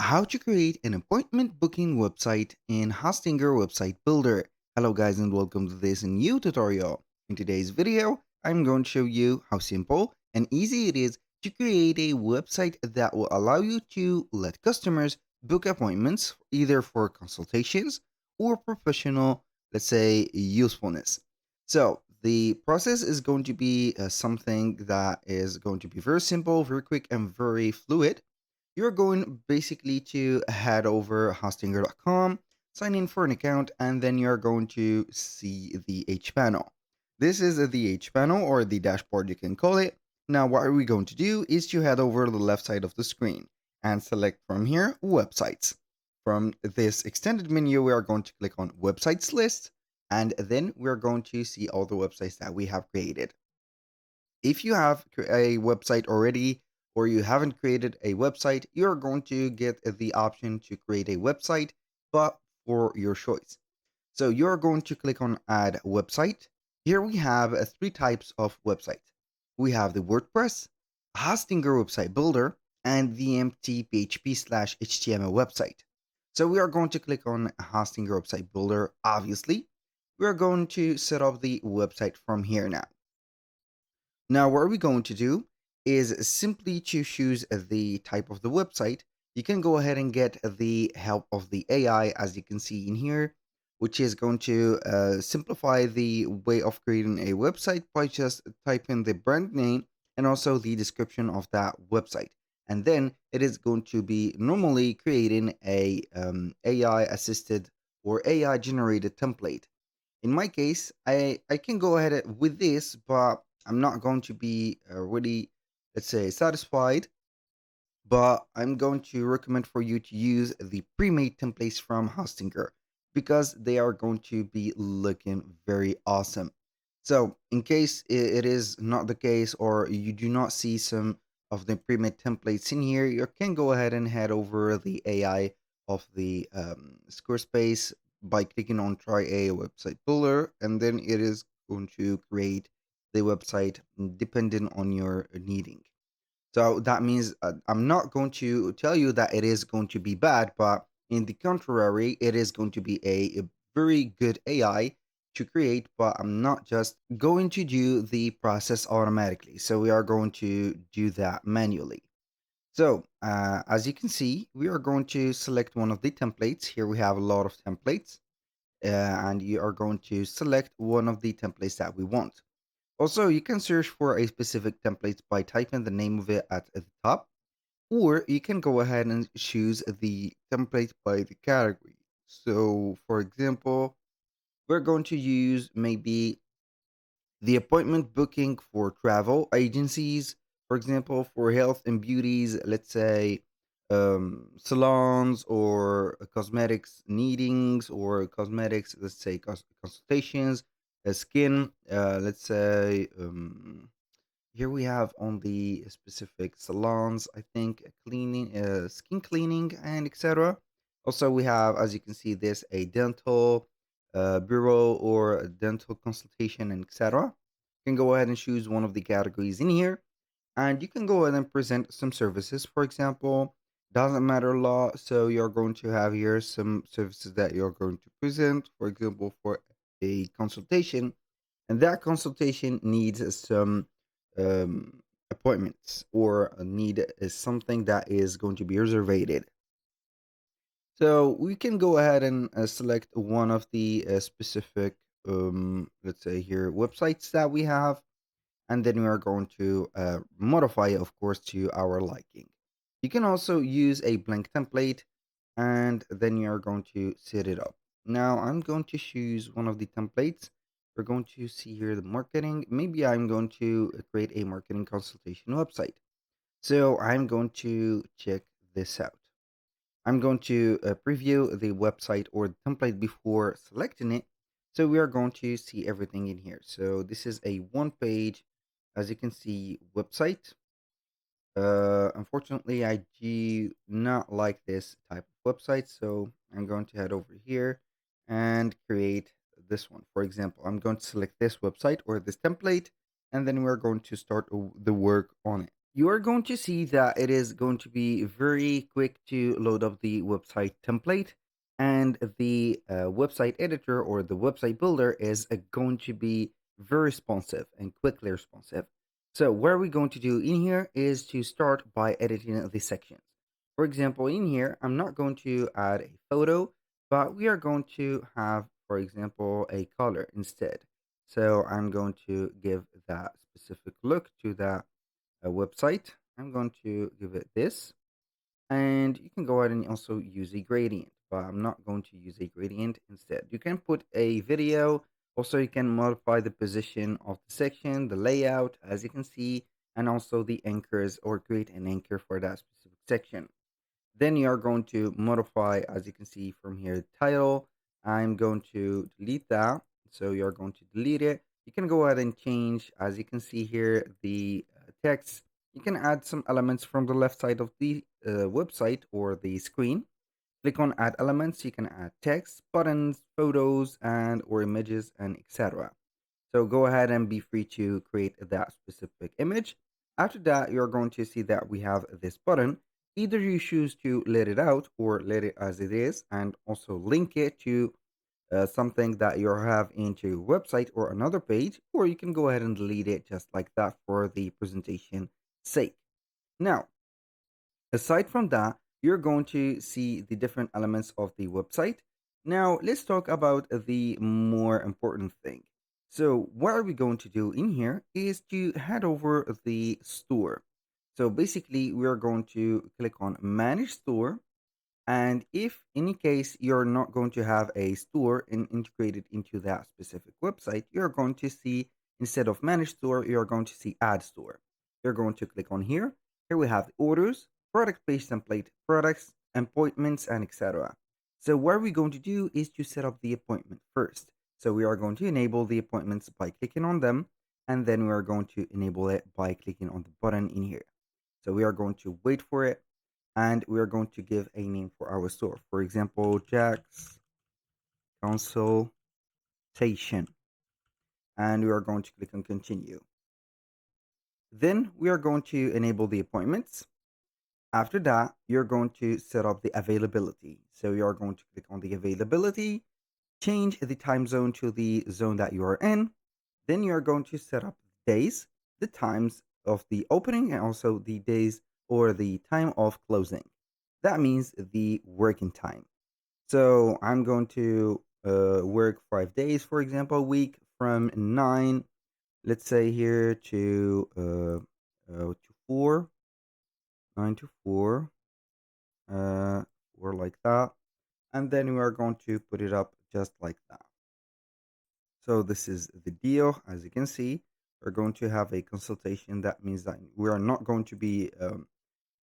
How to create an appointment booking website in Hostinger Website Builder. Hello guys and welcome to this new tutorial. In today's video, I'm going to show you how simple and easy it is to create a website that will allow you to let customers book appointments either for consultations or professional, let's say, usefulness. So the process is going to be something that is going to be very simple, very quick, and very fluid. You're going basically to head over hostinger.com, sign in for an account, and then you're going to see the H panel. This is the H panel or the dashboard, you can call it. Now, what are we going to do is to head over to the left side of the screen and select from here websites. From this extended menu, we are going to click on websites list, and then we're going to see all the websites that we have created. If you have a website already or you haven't created a website, you're going to get the option to create a website, but for your choice. So you're going to click on add website. Here we have three types of website. We have the WordPress, Hostinger website builder, and the empty PHP/HTML website. So we are going to click on Hostinger website builder. Obviously, we are going to set up the website from here now. Now, what we're going to do is simply to choose the type of the website. You can go ahead and get the help of the AI, as you can see in here, which is going to simplify the way of creating a website by just typing the brand name and also the description of that website. And then it is going to be normally creating a AI assisted or AI generated template. In my case, I can go ahead with this, but I'm not going to be really, let's say, satisfied. But I'm going to recommend for you to use the pre-made templates from Hostinger because they are going to be looking very awesome. So, in case it is not the case or you do not see some of the pre-made templates in here, you can go ahead and head over the AI of the Squarespace by clicking on try a website builder, and then it is going to create the website depending on your needing. So that means I'm not going to tell you that it is going to be bad, but in the contrary, it is going to be a very good AI to create, but I'm not just going to do the process automatically. So we are going to do that manually. So as you can see, we are going to select one of the templates. Here we have a lot of templates, and you are going to select one of the templates that we want. Also, you can search for a specific template by typing the name of it at the top, or you can go ahead and choose the template by the category. So, for example, we're going to use maybe the appointment booking for travel agencies, for example, for health and beauties, let's say salons or cosmetics needings or cosmetics, let's say consultations, skin, let's say. Here we have on the specific salons, I think cleaning, skin cleaning, and etc. Also, we have, as you can see, this a dental bureau or a dental consultation, and etc. You can go ahead and choose one of the categories in here, and you can go ahead and present some services. For example, doesn't matter a lot. So you're going to have here some services that you're going to present. For example, for a consultation, and that consultation needs some appointments or a need is something that is going to be reserved. So we can go ahead and select one of the specific, let's say here, websites that we have, and then we are going to modify it, of course, to our liking. You can also use a blank template, and then you are going to set it up. Now I'm going to choose one of the templates. We're going to see here the marketing. Maybe I'm going to create a marketing consultation website. So I'm going to check this out. I'm going to preview the website or the template before selecting it. So we are going to see everything in here. So this is a one page, as you can see, website. Unfortunately, I do not like this type of website. So I'm going to head over here and create this one. For example, I'm going to select this website or this template, and then we're going to start the work on it. you are going to see that it is going to be very quick to load up the website template, and the website editor or the website builder is going to be very responsive and quickly responsive. So what are we going to do in here is to start by editing the sections. For example, in here, I'm not going to add a photo, but we are going to have, for example, a color instead. So I'm going to give that specific look to that website. I'm going to give it this, and you can go ahead and also use a gradient, but I'm not going to use a gradient. Instead, you can put a video. Also, you can modify the position of the section, the layout, as you can see, and also the anchors, or create an anchor for that specific section. Then you are going to modify, as you can see from here, the title. I'm going to delete that. So you're going to delete it. You can go ahead and change, as you can see here, the text. You can add some elements from the left side of the website or the screen. Click on add elements. You can add text, buttons, photos, and or images, and etc. So go ahead and be free to create that specific image. After that, you're going to see that we have this button. Either you choose to let it out or let it as it is, and also link it to something that you have into your website or another page, or you can go ahead and delete it just like that for the presentation sake. Now, aside from that, you're going to see the different elements of the website. Now, let's talk about the more important thing. So, what are we going to do in here is to head over the store. So, basically, we are going to click on Manage Store, and if any case you're not going to have a store integrated into that specific website, you're going to see, instead of manage store, you're going to see add store. You're going to click on here. Here we have orders, product page template, products, appointments, and etc. So what we're going to do is to set up the appointment first. So we are going to enable the appointments by clicking on them, and then we are going to enable it by clicking on the button in here. So we are going to wait for it, and we are going to give a name for our store. For example, Jack's Consultation. And we are going to click on continue. Then we are going to enable the appointments. After that, you're going to set up the availability. So you are going to click on the availability, change the time zone to the zone that you are in. Then you are going to set up days, the times of the opening, and also the days or the time of closing. That means the working time. So I'm going to work 5 days, for example, a week from 9, let's say here to 4, 9 to 4, or like that. And then we are going to put it up just like that. So this is the deal. As you can see, we're going to have a consultation. That means that we are not going to be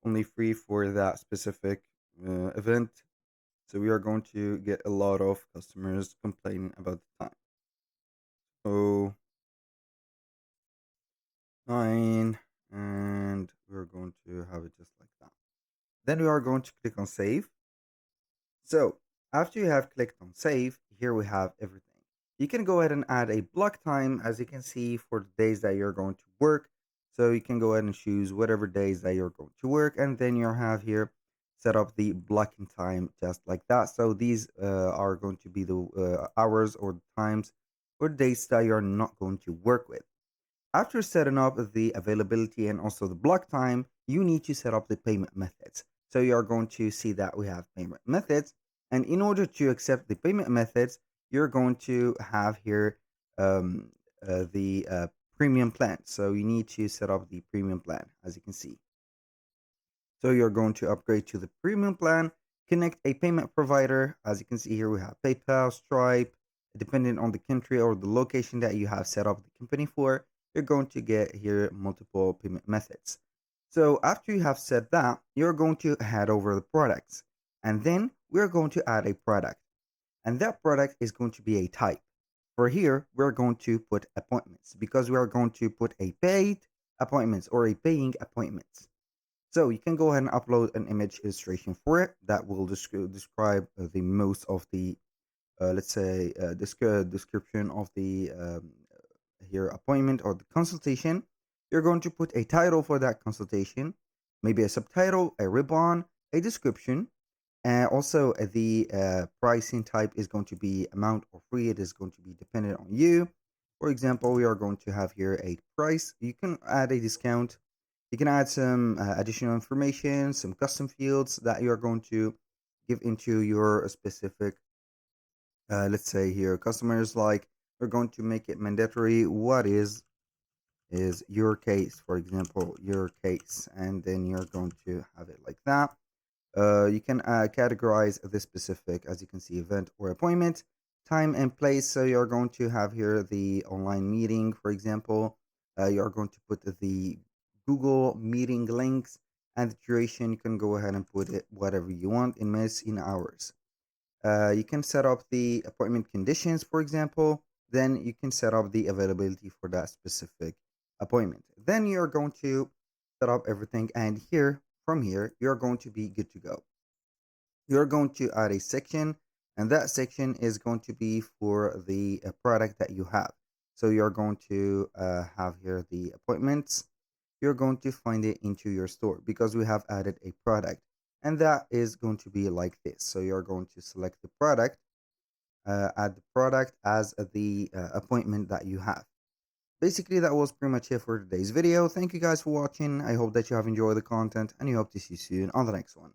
only free for that specific event. So we are going to get a lot of customers complaining about the time. So 9, and we're going to have it just like that. Then we are going to click on save. So after you have clicked on save, here we have everything. You can go ahead and add a block time, as you can see, for the days that you're going to work. So you can go ahead and choose whatever days that you're going to work, and then you'll have here set up the blocking time just like that. So these are going to be the hours or times or days that you're not going to work with. After setting up the availability and also the block time, you need to set up the payment methods. So you are going to see that we have payment methods. And in order to accept the payment methods, you're going to have here um, the premium plan. So you need to set up the premium plan, as you can see. So you're going to upgrade to the premium plan, connect a payment provider. As you can see here, we have PayPal, Stripe. Depending on the country or the location that you have set up the company for, you're going to get here multiple payment methods. So after you have set that, you're going to head over the products. And then we're going to add a product. And that product is going to be a type. For here, we're going to put appointments because we are going to put a paid appointments or a paying appointments. So you can go ahead and upload an image illustration for it that will describe the most of the, let's say, description of the here appointment or the consultation. You're going to put a title for that consultation, maybe a subtitle, a ribbon, a description. Also, the pricing type is going to be amount or free. It is going to be dependent on you. For example, we are going to have here a price. You can add a discount. You can add some additional information, some custom fields that you are going to give into your specific, let's say here, customers. Like we're going to make it mandatory. What is your case, for example, your case, and then you're going to have it like that. You can categorize this specific, as you can see, event or appointment, time and place. So you're going to have here the online meeting, for example. You're going to put the Google meeting links, and the duration. You can go ahead and put it whatever you want in minutes, in hours. You can set up the appointment conditions, for example. Then you can set up the availability for that specific appointment. Then you're going to set up everything, and here, from here, you're going to be good to go. You're going to add a section, and that section is going to be for the product that you have. So you're going to have here the appointments. You're going to find it into your store because we have added a product, and that is going to be like this. So you're going to select the product, add the product as the appointment that you have. Basically, that was pretty much it for today's video. Thank you guys for watching. I hope that you have enjoyed the content, and I hope to see you soon on the next one.